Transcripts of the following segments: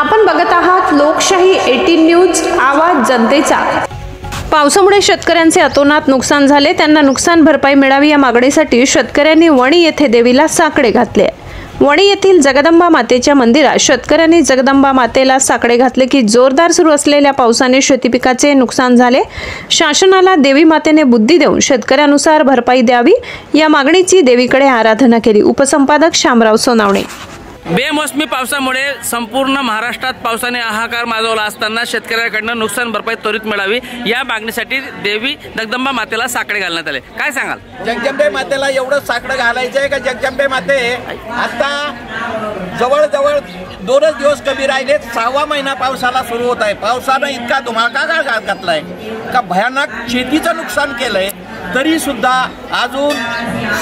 आपण बघत आहात लोकशाही 18 न्यूज, आवाज जनतेचा। पावसामुळे शेतकऱ्यांचे अतोनात नुकसान झाले, त्यांना नुकसान भरपाई मिळावी या मागणीसाठी शेतकऱ्यांनी वणी येथे देवीला साकडे घातले। वणी येथील जगदंबा मातेच्या मंदिरात शेतकऱ्यांनी जगदंबा मातेला साकडे घातले की जोरदार सुरू असलेल्या पावसाने शेतीपिकाचे नुकसान झाले। शासनाला देवी मातेने बुद्धी देऊन शेतकऱ्यानुसार भरपाई द्यावी या मागणीची देवीकडे आराधना केली। उपसंपादक शामराव सोनावणे। बेमोसमी पावसामुळे संपूर्ण महाराष्ट्रात पावसाने हाहाकार माजवला असताना शेतकऱ्यांकडून नुकसान भरपाई त्वरित मिळावी या मागणीसाठी देवी जगदंबा मातेला साकडे घालण्यात आले। काय सांगाल? जगदंबे मातेला एवढं साकडं घालायचं आहे का जगदंबे माते आता जवळजवळ 2 दिवस कमी राहिले, 6वा महिना पावसाला सुरू होत आहे। पावसानं इतका धुमाकाळ घातलाय का भयानक शेतीचं नुकसान केलंय, तरी सुद्धा अजून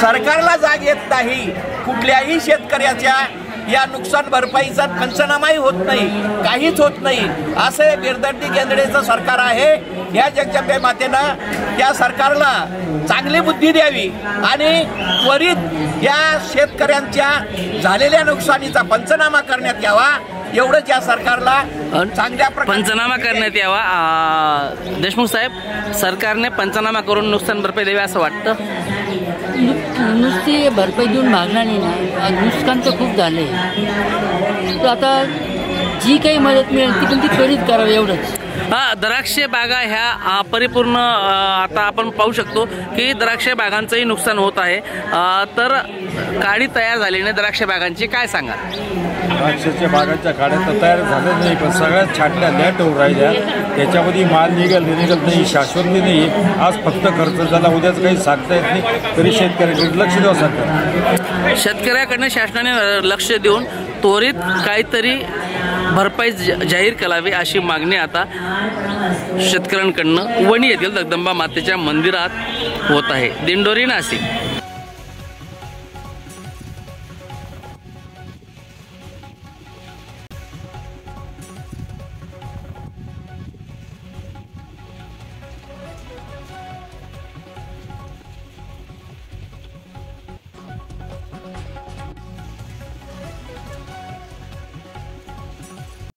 सरकारला जाग येत नाही। कुठल्याही शेतकऱ्याच्या या नुकसान भरपाईचा पंचनामाही होत नाही, काहीच होत नाही। असे बिरदंडी केंद्रेचं सरकार आहे। या जगदंबे मातेनं त्या सरकारला चांगली बुद्धी द्यावी आणि त्वरित या शेतकऱ्यांच्या झालेल्या नुकसानीचा पंचनामा करण्यात यावा, एवढंच या सरकारला चांगल्या पंचनामा करण्यात यावा। देशमुख साहेब, सरकारने पंचनामा करून नुकसान भरपाई द्यावी असं वाटतं? नुसती भरपाई देऊन भागणार नाही ना, नुकसान तर खूप झाले। तर आता जी काही मदत मिळेल ती पण ती त्वरित करावी, एवढंच। द्राक्ष बागा ह्या परिपूर्ण आता आपण पाहू शकतो की द्राक्ष बागांचंही नुकसान होत आहे। तर काडी तयार झाली नाही द्राक्ष बागांची, काय सांगा? द्राक्षाच्या बागांच्या काड्या तर तयार झाल्या नाही, पण सगळ्यात छाटल्या लेट होऊन राहिल्या। त्याच्यामध्ये माल निघत नाही, शाश्वत नाही। आज फक्त खर्च झाला, उद्याच काही सांगता येत नाही, तरी शेतकऱ्याकडे लक्ष द्यावं सरकार। शेतकऱ्याकडनं शासनाने लक्ष देऊन त्वरित काहीतरी भरपाई जाहीर करावी अशी मागणी आता शेतकऱ्यांकडनं वणी येथील जगदंबा मातेच्या मंदिरात होत आहे। दिंडोरी, नाशिक।